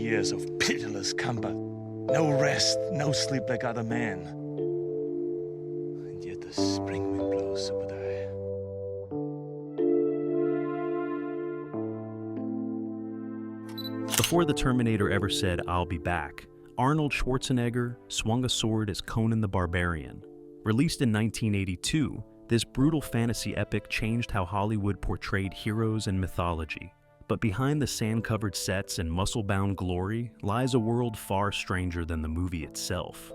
years of pitiless combat. No rest, no sleep like other men. And yet the spring wind blows super die. Before the Terminator ever said, "I'll be back," Arnold Schwarzenegger swung a sword as Conan the Barbarian. Released in 1982, this brutal fantasy epic changed how Hollywood portrayed heroes and mythology. But behind the sand-covered sets and muscle-bound glory lies a world far stranger than the movie itself.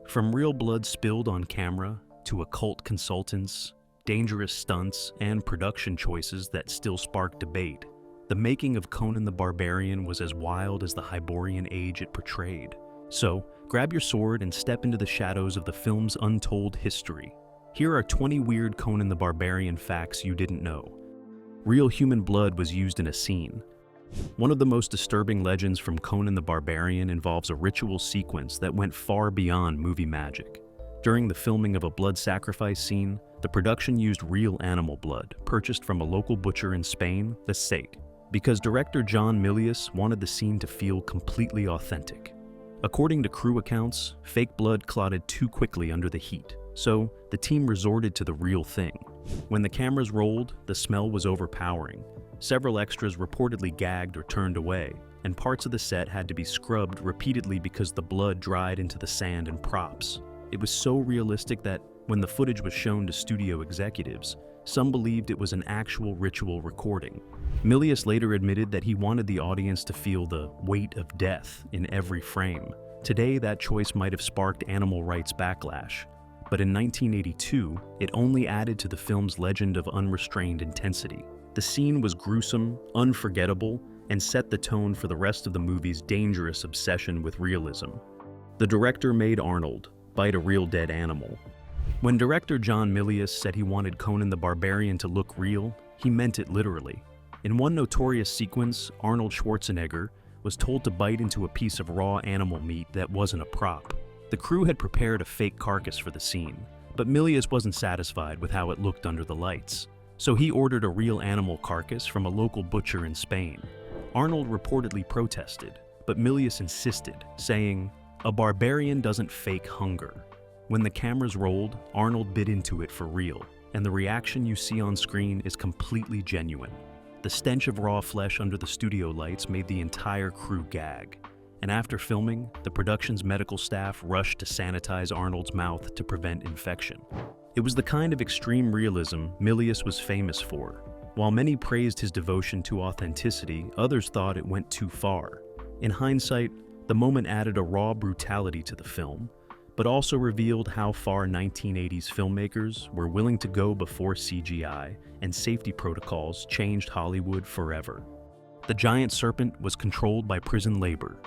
From real blood spilled on camera, to occult consultants, dangerous stunts, and production choices that still spark debate, the making of Conan the Barbarian was as wild as the Hyborian Age it portrayed. So, grab your sword and step into the shadows of the film's untold history. Here are 20 weird Conan the Barbarian facts you didn't know. Real human blood was used in a scene. One of the most disturbing legends from Conan the Barbarian involves a ritual sequence that went far beyond movie magic. During the filming of a blood sacrifice scene, the production used real animal blood, purchased from a local butcher in Spain, the stake, because director John Milius wanted the scene to feel completely authentic. According to crew accounts, fake blood clotted too quickly under the heat, so the team resorted to the real thing. When the cameras rolled, the smell was overpowering. Several extras reportedly gagged or turned away, and parts of the set had to be scrubbed repeatedly because the blood dried into the sand and props. It was so realistic that, when the footage was shown to studio executives, some believed it was an actual ritual recording. Milius later admitted that he wanted the audience to feel the weight of death in every frame. Today, that choice might have sparked animal rights backlash. But in 1982, it only added to the film's legend of unrestrained intensity. The scene was gruesome, unforgettable, and set the tone for the rest of the movie's dangerous obsession with realism. The director made Arnold bite a real dead animal. When director John Milius said he wanted Conan the Barbarian to look real, he meant it literally. In one notorious sequence, Arnold Schwarzenegger was told to bite into a piece of raw animal meat that wasn't a prop. The crew had prepared a fake carcass for the scene, but Milius wasn't satisfied with how it looked under the lights. So he ordered a real animal carcass from a local butcher in Spain. Arnold reportedly protested, but Milius insisted, saying, "A barbarian doesn't fake hunger." When the cameras rolled, Arnold bit into it for real, and the reaction you see on screen is completely genuine. The stench of raw flesh under the studio lights made the entire crew gag. And after filming, the production's medical staff rushed to sanitize Arnold's mouth to prevent infection. It was the kind of extreme realism Milius was famous for. While many praised his devotion to authenticity, others thought it went too far. In hindsight, the moment added a raw brutality to the film, but also revealed how far 1980s filmmakers were willing to go before CGI and safety protocols changed Hollywood forever. The giant serpent was controlled by prison labor.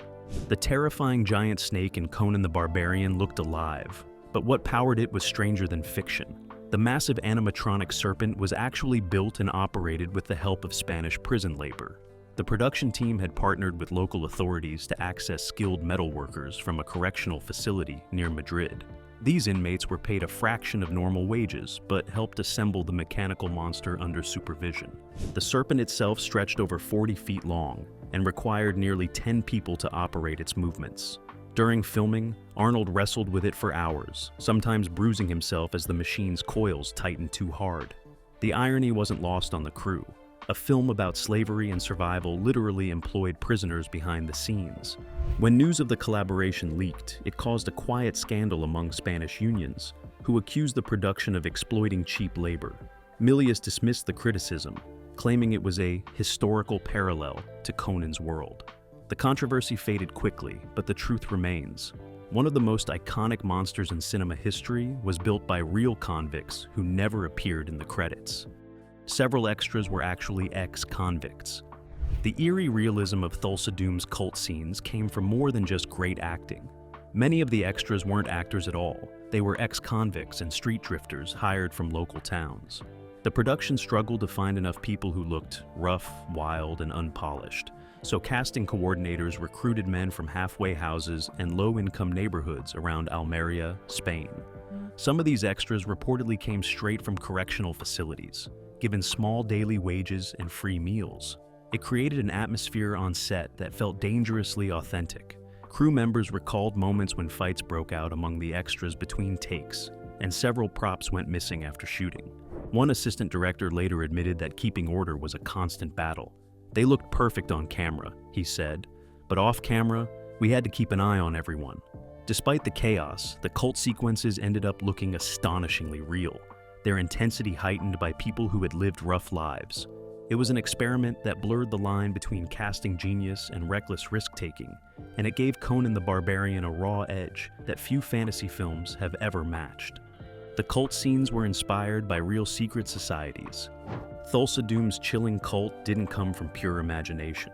The terrifying giant snake in Conan the Barbarian looked alive, but what powered it was stranger than fiction. The massive animatronic serpent was actually built and operated with the help of Spanish prison labor. The production team had partnered with local authorities to access skilled metal workers from a correctional facility near Madrid. These inmates were paid a fraction of normal wages, but helped assemble the mechanical monster under supervision. The serpent itself stretched over 40 feet long and required nearly 10 people to operate its movements. During filming, Arnold wrestled with it for hours, sometimes bruising himself as the machine's coils tightened too hard. The irony wasn't lost on the crew. A film about slavery and survival literally employed prisoners behind the scenes. When news of the collaboration leaked, it caused a quiet scandal among Spanish unions, who accused the production of exploiting cheap labor. Milius dismissed the criticism, claiming it was a historical parallel to Conan's world. The controversy faded quickly, but the truth remains. One of the most iconic monsters in cinema history was built by real convicts who never appeared in the credits. Several extras were actually ex-convicts. The eerie realism of Thulsa Doom's cult scenes came from more than just great acting. Many of the extras weren't actors at all. They were ex-convicts and street drifters hired from local towns. The production struggled to find enough people who looked rough, wild, and unpolished, so casting coordinators recruited men from halfway houses and low-income neighborhoods around Almeria, Spain. Some of these extras reportedly came straight from correctional facilities, given small daily wages and free meals. It created an atmosphere on set that felt dangerously authentic. Crew members recalled moments when fights broke out among the extras between takes, and several props went missing after shooting. One assistant director later admitted that keeping order was a constant battle. "They looked perfect on camera," he said, "but off camera, we had to keep an eye on everyone." Despite the chaos, the cult sequences ended up looking astonishingly real, their intensity heightened by people who had lived rough lives. It was an experiment that blurred the line between casting genius and reckless risk-taking, and it gave Conan the Barbarian a raw edge that few fantasy films have ever matched. The cult scenes were inspired by real secret societies. Thulsa Doom's chilling cult didn't come from pure imagination.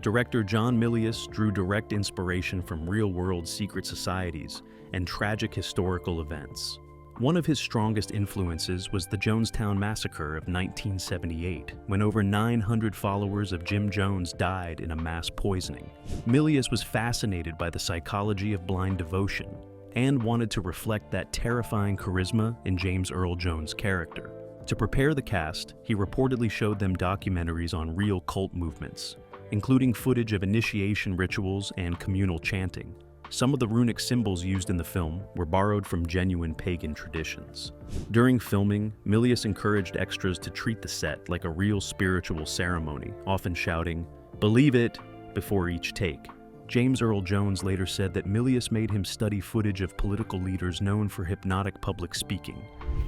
Director John Milius drew direct inspiration from real-world secret societies and tragic historical events. One of his strongest influences was the Jonestown Massacre of 1978, when over 900 followers of Jim Jones died in a mass poisoning. Milius was fascinated by the psychology of blind devotion and wanted to reflect that terrifying charisma in James Earl Jones' character. To prepare the cast, he reportedly showed them documentaries on real cult movements, including footage of initiation rituals and communal chanting. Some of the runic symbols used in the film were borrowed from genuine pagan traditions. During filming, Milius encouraged extras to treat the set like a real spiritual ceremony, often shouting, "Believe it," before each take. James Earl Jones later said that Milius made him study footage of political leaders known for hypnotic public speaking,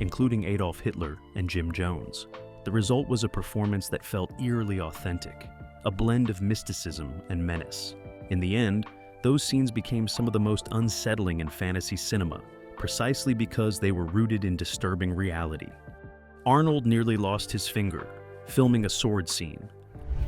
including Adolf Hitler and Jim Jones. The result was a performance that felt eerily authentic, a blend of mysticism and menace. In the end, those scenes became some of the most unsettling in fantasy cinema, precisely because they were rooted in disturbing reality. Arnold nearly lost his finger, filming a sword scene.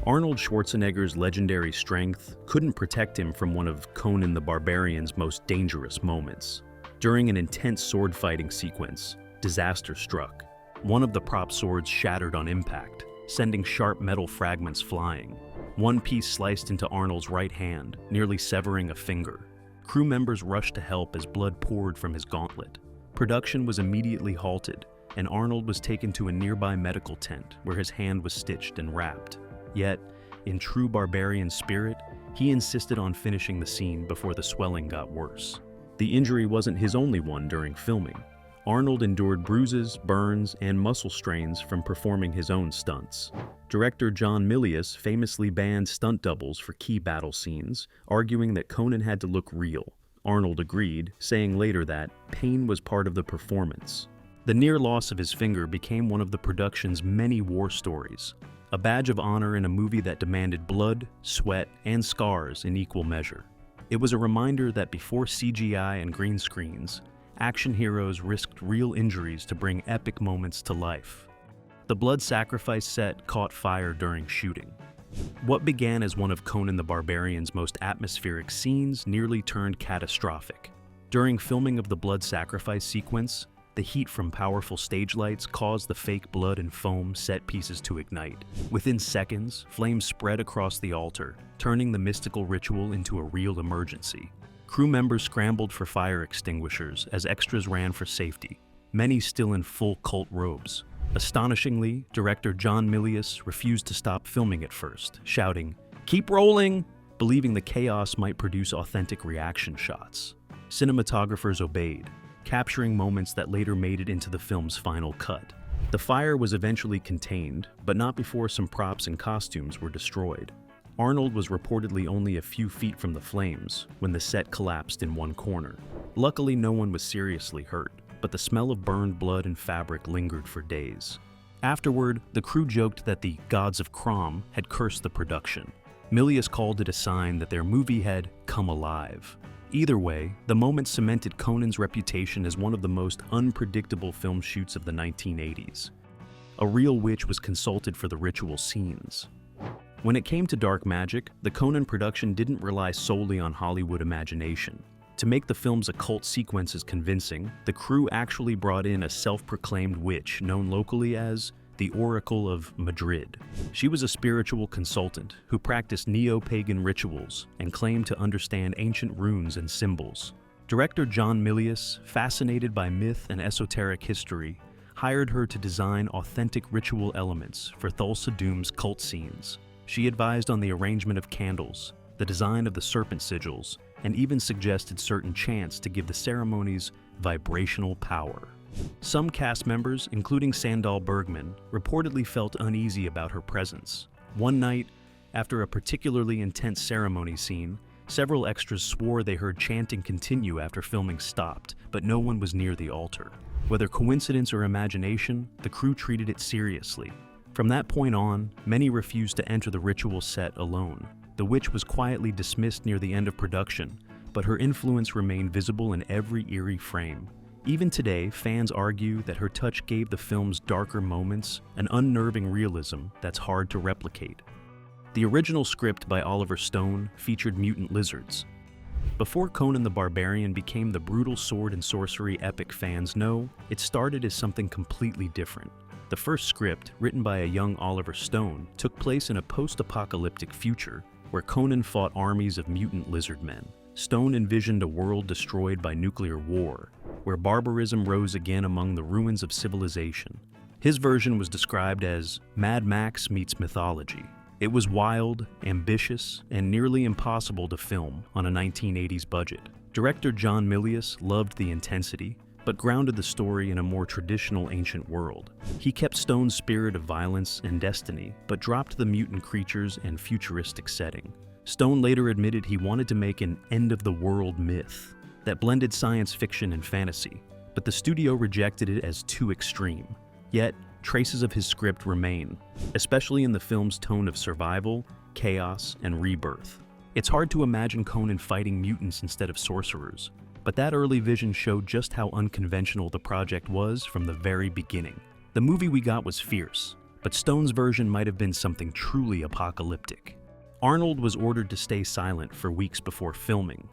Arnold Schwarzenegger's legendary strength couldn't protect him from one of Conan the Barbarian's most dangerous moments. During an intense sword-fighting sequence, disaster struck. One of the prop swords shattered on impact, sending sharp metal fragments flying. One piece sliced into Arnold's right hand, nearly severing a finger. Crew members rushed to help as blood poured from his gauntlet. Production was immediately halted, and Arnold was taken to a nearby medical tent where his hand was stitched and wrapped. Yet, in true barbarian spirit, he insisted on finishing the scene before the swelling got worse. The injury wasn't his only one during filming. Arnold endured bruises, burns, and muscle strains from performing his own stunts. Director John Milius famously banned stunt doubles for key battle scenes, arguing that Conan had to look real. Arnold agreed, saying later that pain was part of the performance. The near loss of his finger became one of the production's many war stories, a badge of honor in a movie that demanded blood, sweat, and scars in equal measure. It was a reminder that before CGI and green screens, action heroes risked real injuries to bring epic moments to life. The blood sacrifice set caught fire during shooting. What began as one of Conan the Barbarian's most atmospheric scenes nearly turned catastrophic. During filming of the blood sacrifice sequence, the heat from powerful stage lights caused the fake blood and foam set pieces to ignite. Within seconds, flames spread across the altar, turning the mystical ritual into a real emergency. Crew members scrambled for fire extinguishers as extras ran for safety, many still in full cult robes. Astonishingly, director John Milius refused to stop filming at first, shouting, "Keep rolling!" believing the chaos might produce authentic reaction shots. Cinematographers obeyed, capturing moments that later made it into the film's final cut. The fire was eventually contained, but not before some props and costumes were destroyed. Arnold was reportedly only a few feet from the flames when the set collapsed in one corner. Luckily, no one was seriously hurt, but the smell of burned blood and fabric lingered for days. Afterward, the crew joked that the gods of Crom had cursed the production. Milius called it a sign that their movie had come alive. Either way, the moment cemented Conan's reputation as one of the most unpredictable film shoots of the 1980s. A real witch was consulted for the ritual scenes. When it came to dark magic, the Conan production didn't rely solely on Hollywood imagination. To make the film's occult sequences convincing, the crew actually brought in a self-proclaimed witch known locally as the Oracle of Madrid. She was a spiritual consultant who practiced neo-pagan rituals and claimed to understand ancient runes and symbols. Director John Milius, fascinated by myth and esoteric history, hired her to design authentic ritual elements for Thulsa Doom's cult scenes. She advised on the arrangement of candles, the design of the serpent sigils, and even suggested certain chants to give the ceremonies vibrational power. Some cast members, including Sandahl Bergman, reportedly felt uneasy about her presence. One night, after a particularly intense ceremony scene, several extras swore they heard chanting continue after filming stopped, but no one was near the altar. Whether coincidence or imagination, the crew treated it seriously. From that point on, many refused to enter the ritual set alone. The witch was quietly dismissed near the end of production, but her influence remained visible in every eerie frame. Even today, fans argue that her touch gave the film's darker moments an unnerving realism that's hard to replicate. The original script by Oliver Stone featured mutant lizards. Before Conan the Barbarian became the brutal sword and sorcery epic fans know, it started as something completely different. The first script, written by a young Oliver Stone, took place in a post-apocalyptic future where Conan fought armies of mutant lizard men. Stone envisioned a world destroyed by nuclear war, where barbarism rose again among the ruins of civilization. His version was described as Mad Max meets mythology. It was wild, ambitious, and nearly impossible to film on a 1980s budget. Director John Milius loved the intensity, but grounded the story in a more traditional ancient world. He kept Stone's spirit of violence and destiny, but dropped the mutant creatures and futuristic setting. Stone later admitted he wanted to make an end-of-the-world myth that blended science fiction and fantasy, but the studio rejected it as too extreme. Yet, traces of his script remain, especially in the film's tone of survival, chaos, and rebirth. It's hard to imagine Conan fighting mutants instead of sorcerers, but that early vision showed just how unconventional the project was from the very beginning. The movie we got was fierce, but Stone's version might have been something truly apocalyptic. Arnold was ordered to stay silent for weeks before filming.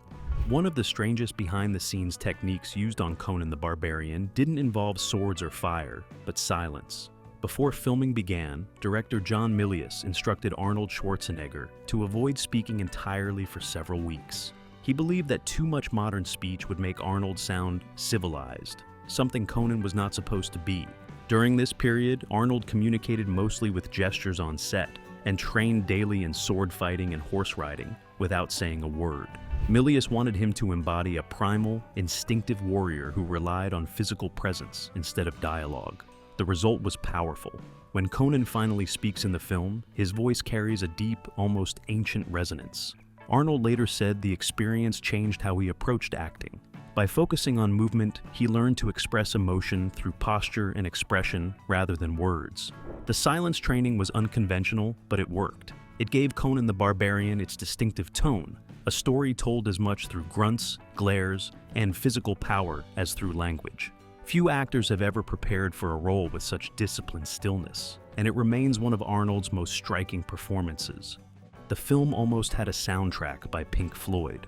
One of the strangest behind-the-scenes techniques used on Conan the Barbarian didn't involve swords or fire, but silence. Before filming began, director John Milius instructed Arnold Schwarzenegger to avoid speaking entirely for several weeks. He believed that too much modern speech would make Arnold sound civilized, something Conan was not supposed to be. During this period, Arnold communicated mostly with gestures on set and trained daily in sword fighting and horse riding without saying a word. Milius wanted him to embody a primal, instinctive warrior who relied on physical presence instead of dialogue. The result was powerful. When Conan finally speaks in the film, his voice carries a deep, almost ancient resonance. Arnold later said the experience changed how he approached acting. By focusing on movement, he learned to express emotion through posture and expression rather than words. The silence training was unconventional, but it worked. It gave Conan the Barbarian its distinctive tone, a story told as much through grunts, glares, and physical power as through language. Few actors have ever prepared for a role with such disciplined stillness, and it remains one of Arnold's most striking performances. The film almost had a soundtrack by Pink Floyd.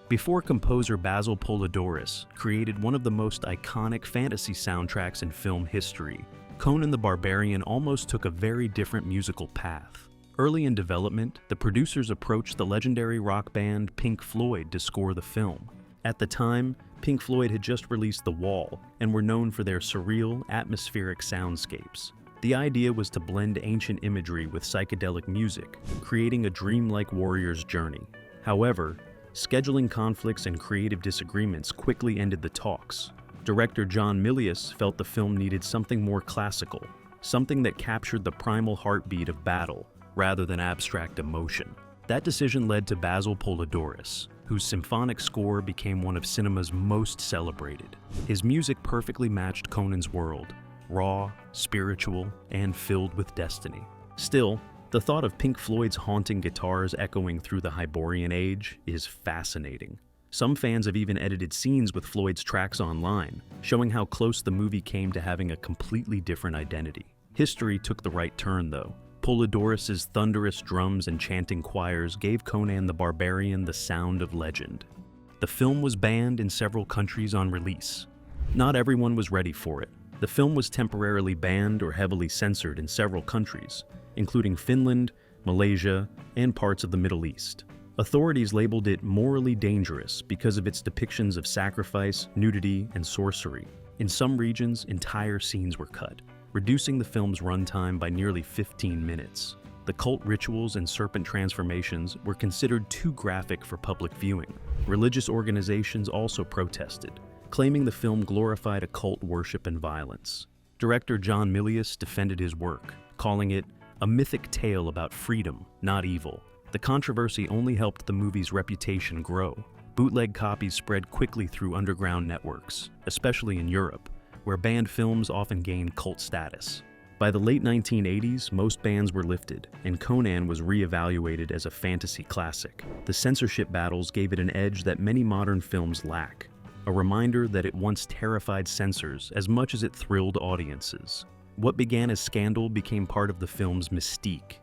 Before composer Basil Polidorus created one of the most iconic fantasy soundtracks in film history, Conan the Barbarian almost took a very different musical path. Early in development, the producers approached the legendary rock band Pink Floyd to score the film. At the time, Pink Floyd had just released The Wall and were known for their surreal, atmospheric soundscapes. The idea was to blend ancient imagery with psychedelic music, creating a dreamlike warrior's journey. However, scheduling conflicts and creative disagreements quickly ended the talks. Director John Milius felt the film needed something more classical, something that captured the primal heartbeat of battle rather than abstract emotion. That decision led to Basil Polidorus, whose symphonic score became one of cinema's most celebrated. His music perfectly matched Conan's world, raw, spiritual, and filled with destiny. Still, the thought of Pink Floyd's haunting guitars echoing through the Hyborian Age is fascinating. Some fans have even edited scenes with Floyd's tracks online, showing how close the movie came to having a completely different identity. History took the right turn, though. Polidorus's thunderous drums and chanting choirs gave Conan the Barbarian the sound of legend. The film was banned in several countries on release. Not everyone was ready for it. The film was temporarily banned or heavily censored in several countries, including Finland, Malaysia, and parts of the Middle East. Authorities labeled it morally dangerous because of its depictions of sacrifice, nudity, and sorcery. In some regions, entire scenes were cut, reducing the film's runtime by nearly 15 minutes. The cult rituals and serpent transformations were considered too graphic for public viewing. Religious organizations also protested, claiming the film glorified occult worship and violence. Director John Milius defended his work, calling it a mythic tale about freedom, not evil. The controversy only helped the movie's reputation grow. Bootleg copies spread quickly through underground networks, especially in Europe, where banned films often gained cult status. By the late 1980s, most bans were lifted, and Conan was re-evaluated as a fantasy classic. The censorship battles gave it an edge that many modern films lack, a reminder that it once terrified censors as much as it thrilled audiences. What began as scandal became part of the film's mystique.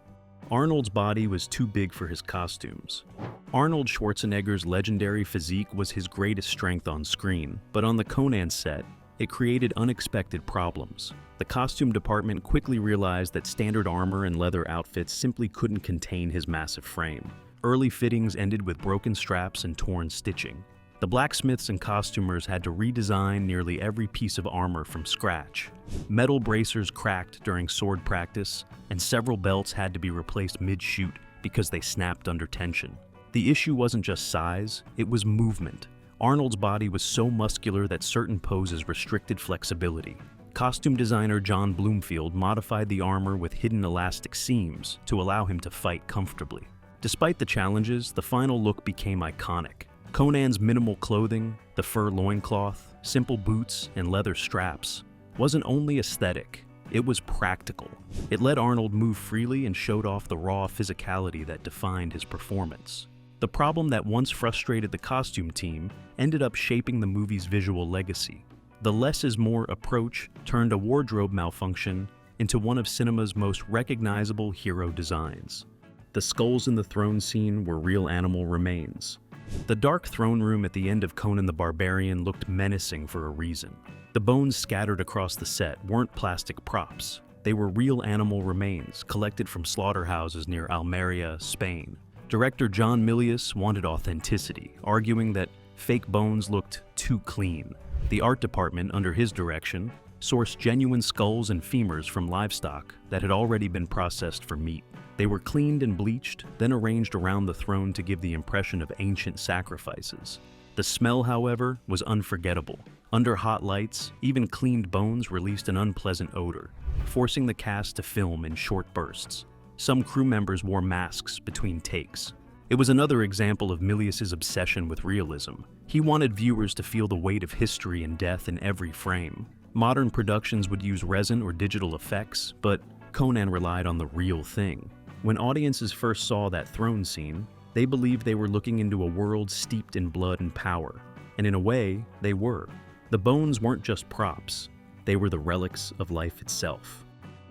Arnold's body was too big for his costumes. Arnold Schwarzenegger's legendary physique was his greatest strength on screen, but on the Conan set, it created unexpected problems. The costume department quickly realized that standard armor and leather outfits simply couldn't contain his massive frame. Early fittings ended with broken straps and torn stitching. The blacksmiths and costumers had to redesign nearly every piece of armor from scratch. Metal bracers cracked during sword practice, and several belts had to be replaced mid-shoot because they snapped under tension. The issue wasn't just size, it was movement. Arnold's body was so muscular that certain poses restricted flexibility. Costume designer John Bloomfield modified the armor with hidden elastic seams to allow him to fight comfortably. Despite the challenges, the final look became iconic. Conan's minimal clothing, the fur loincloth, simple boots, and leather straps, wasn't only aesthetic, it was practical. It let Arnold move freely and showed off the raw physicality that defined his performance. The problem that once frustrated the costume team ended up shaping the movie's visual legacy. The less is more approach turned a wardrobe malfunction into one of cinema's most recognizable hero designs. The skulls in the throne scene were real animal remains. The dark throne room at the end of Conan the Barbarian looked menacing for a reason. The bones scattered across the set weren't plastic props. They were real animal remains collected from slaughterhouses near Almeria, Spain. Director John Milius wanted authenticity, arguing that fake bones looked too clean. The art department, under his direction, sourced genuine skulls and femurs from livestock that had already been processed for meat. They were cleaned and bleached, then arranged around the throne to give the impression of ancient sacrifices. The smell, however, was unforgettable. Under hot lights, even cleaned bones released an unpleasant odor, forcing the cast to film in short bursts. Some crew members wore masks between takes. It was another example of Milius's obsession with realism. He wanted viewers to feel the weight of history and death in every frame. Modern productions would use resin or digital effects, but Conan relied on the real thing. When audiences first saw that throne scene, they believed they were looking into a world steeped in blood and power. And in a way, they were. The bones weren't just props, they were the relics of life itself.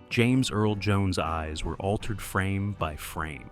James Earl Jones' eyes were altered frame by frame.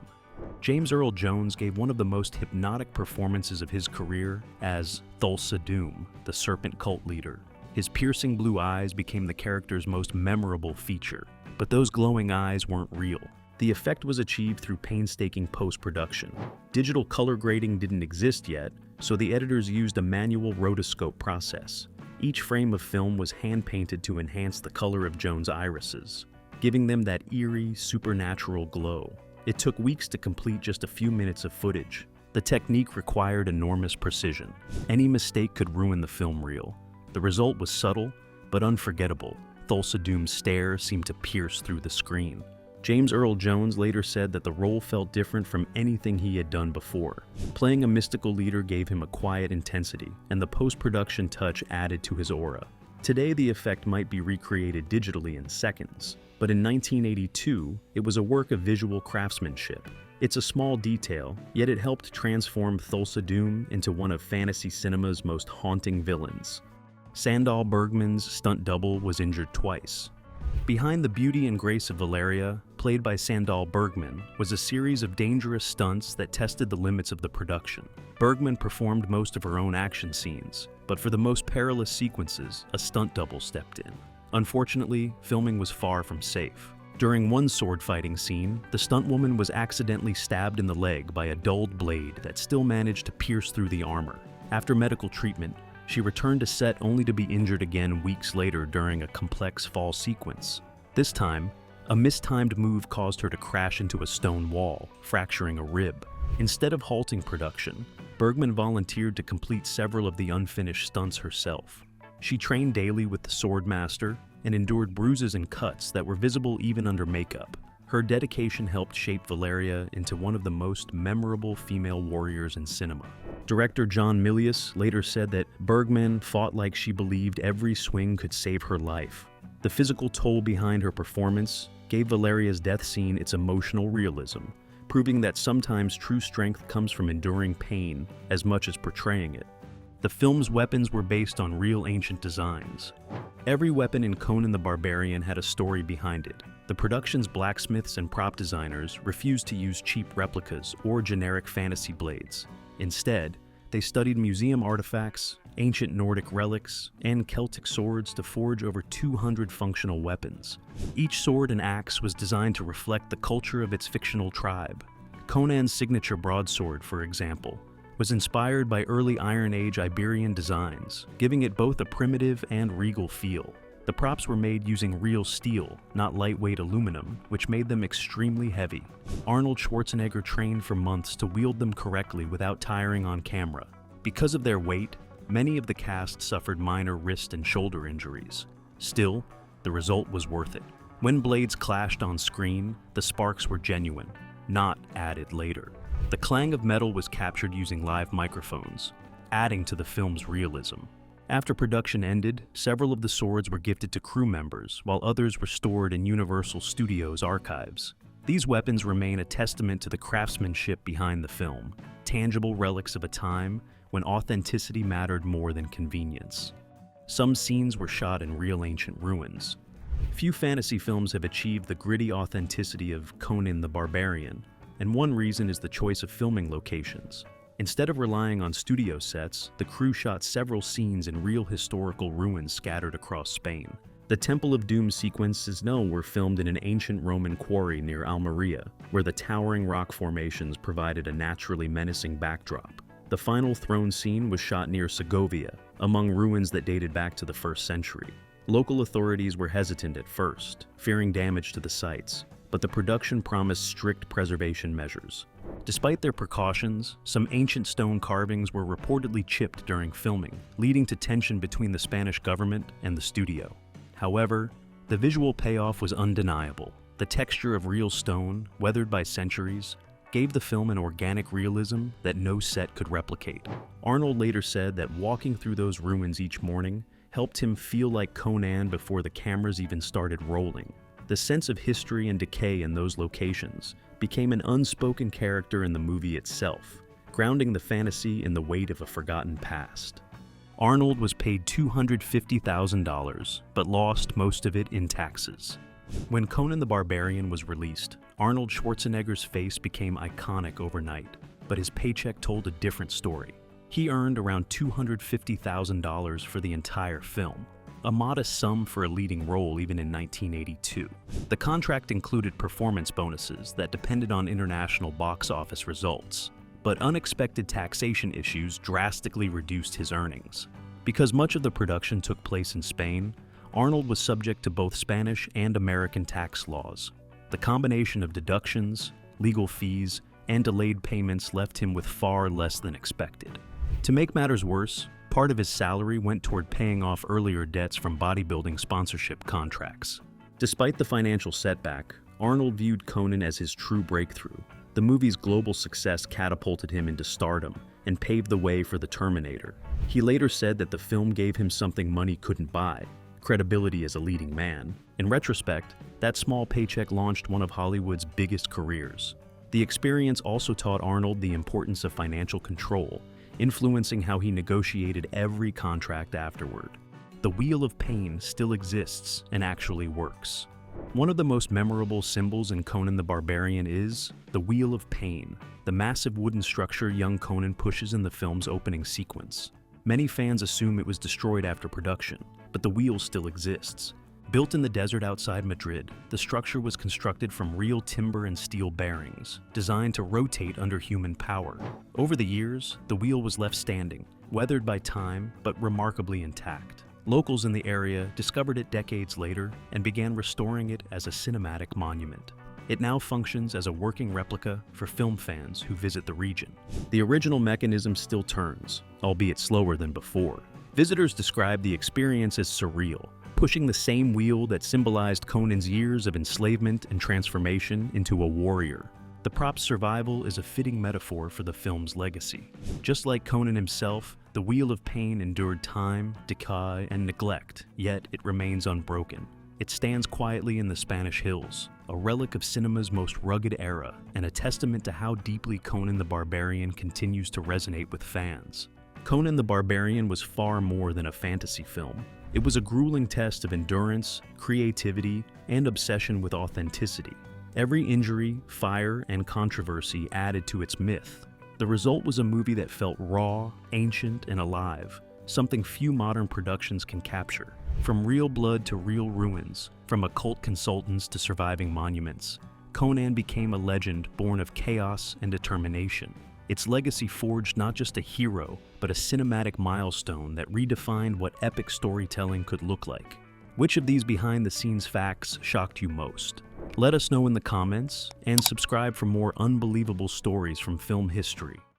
James Earl Jones gave one of the most hypnotic performances of his career as Thulsa Doom, the serpent cult leader. His piercing blue eyes became the character's most memorable feature, but those glowing eyes weren't real. The effect was achieved through painstaking post-production. Digital color grading didn't exist yet, so the editors used a manual rotoscope process. Each frame of film was hand-painted to enhance the color of Jones' irises, giving them that eerie, supernatural glow. It took weeks to complete just a few minutes of footage. The technique required enormous precision. Any mistake could ruin the film reel. The result was subtle, but unforgettable. Thulsa Doom's stare seemed to pierce through the screen. James Earl Jones later said that the role felt different from anything he had done before. Playing a mystical leader gave him a quiet intensity, and the post-production touch added to his aura. Today, the effect might be recreated digitally in seconds, but in 1982, it was a work of visual craftsmanship. It's a small detail, yet it helped transform Thulsa Doom into one of fantasy cinema's most haunting villains. Sandahl Bergman's stunt double was injured twice. Behind the beauty and grace of Valeria, played by Sandahl Bergman, was a series of dangerous stunts that tested the limits of the production. Bergman performed most of her own action scenes, but for the most perilous sequences, a stunt double stepped in. Unfortunately, filming was far from safe. During one sword-fighting scene, the stuntwoman was accidentally stabbed in the leg by a dulled blade that still managed to pierce through the armor. After medical treatment, she returned to set only to be injured again weeks later during a complex fall sequence. This time, A mistimed move caused her to crash into a stone wall, fracturing a rib. Instead of halting production, Bergman volunteered to complete several of the unfinished stunts herself. She trained daily with the sword master and endured bruises and cuts that were visible even under makeup. Her dedication helped shape Valeria into one of the most memorable female warriors in cinema. Director John Milius later said that Bergman fought like she believed every swing could save her life. The physical toll behind her performance gave Valeria's death scene its emotional realism, proving that sometimes true strength comes from enduring pain as much as portraying it. The film's weapons were based on real ancient designs. Every weapon in Conan the Barbarian had a story behind it. The production's blacksmiths and prop designers refused to use cheap replicas or generic fantasy blades. Instead, they studied museum artifacts, ancient Nordic relics, and Celtic swords to forge over 200 functional weapons. Each sword and axe was designed to reflect the culture of its fictional tribe. Conan's signature broadsword, for example, was inspired by early Iron Age Hyborian designs, giving it both a primitive and regal feel. The props were made using real steel, not lightweight aluminum, which made them extremely heavy. Arnold Schwarzenegger trained for months to wield them correctly without tiring on camera. Because of their weight, many of the cast suffered minor wrist and shoulder injuries. Still, the result was worth it. When blades clashed on screen, the sparks were genuine, not added later. The clang of metal was captured using live microphones, adding to the film's realism. After production ended, several of the swords were gifted to crew members, while others were stored in Universal Studios archives. These weapons remain a testament to the craftsmanship behind the film, tangible relics of a time when authenticity mattered more than convenience. Some scenes were shot in real ancient ruins. Few fantasy films have achieved the gritty authenticity of Conan the Barbarian, and one reason is the choice of filming locations. Instead of relying on studio sets, the crew shot several scenes in real historical ruins scattered across Spain. The Temple of Doom sequences were filmed in an ancient Roman quarry near Almeria, where the towering rock formations provided a naturally menacing backdrop. The final throne scene was shot near Segovia, among ruins that dated back to the 1st century. Local authorities were hesitant at first, fearing damage to the sites, but the production promised strict preservation measures. Despite their precautions, some ancient stone carvings were reportedly chipped during filming, leading to tension between the Spanish government and the studio. However, the visual payoff was undeniable. The texture of real stone, weathered by centuries, gave the film an organic realism that no set could replicate. Arnold later said that walking through those ruins each morning helped him feel like Conan before the cameras even started rolling. The sense of history and decay in those locations became an unspoken character in the movie itself, grounding the fantasy in the weight of a forgotten past. Arnold was paid $250,000, but lost most of it in taxes. When Conan the Barbarian was released, Arnold Schwarzenegger's face became iconic overnight, but his paycheck told a different story. He earned around $250,000 for the entire film, a modest sum for a leading role even in 1982. The contract included performance bonuses that depended on international box office results, but unexpected taxation issues drastically reduced his earnings. Because much of the production took place in Spain, Arnold was subject to both Spanish and American tax laws. The combination of deductions, legal fees, and delayed payments left him with far less than expected. To make matters worse, part of his salary went toward paying off earlier debts from bodybuilding sponsorship contracts. Despite the financial setback, Arnold viewed Conan as his true breakthrough. The movie's global success catapulted him into stardom and paved the way for the Terminator. He later said that the film gave him something money couldn't buy: credibility as a leading man. In retrospect, that small paycheck launched one of Hollywood's biggest careers. The experience also taught Arnold the importance of financial control, influencing how he negotiated every contract afterward. The Wheel of Pain still exists and actually works. One of the most memorable symbols in Conan the Barbarian is the Wheel of Pain, the massive wooden structure young Conan pushes in the film's opening sequence. Many fans assume it was destroyed after production, but the wheel still exists. Built in the desert outside Madrid, the structure was constructed from real timber and steel bearings, designed to rotate under human power. Over the years, the wheel was left standing, weathered by time, but remarkably intact. Locals in the area discovered it decades later and began restoring it as a cinematic monument. It now functions as a working replica for film fans who visit the region. The original mechanism still turns, albeit slower than before. Visitors describe the experience as surreal, pushing the same wheel that symbolized Conan's years of enslavement and transformation into a warrior. The prop's survival is a fitting metaphor for the film's legacy. Just like Conan himself, the Wheel of Pain endured time, decay, and neglect, yet it remains unbroken. It stands quietly in the Spanish hills, a relic of cinema's most rugged era, and a testament to how deeply Conan the Barbarian continues to resonate with fans. Conan the Barbarian was far more than a fantasy film. It was a grueling test of endurance, creativity, and obsession with authenticity. Every injury, fire, and controversy added to its myth. The result was a movie that felt raw, ancient, and alive, something few modern productions can capture. From real blood to real ruins, from occult consultants to surviving monuments, Conan became a legend born of chaos and determination. Its legacy forged not just a hero, but a cinematic milestone that redefined what epic storytelling could look like. Which of these behind-the-scenes facts shocked you most? Let us know in the comments, and subscribe for more unbelievable stories from film history.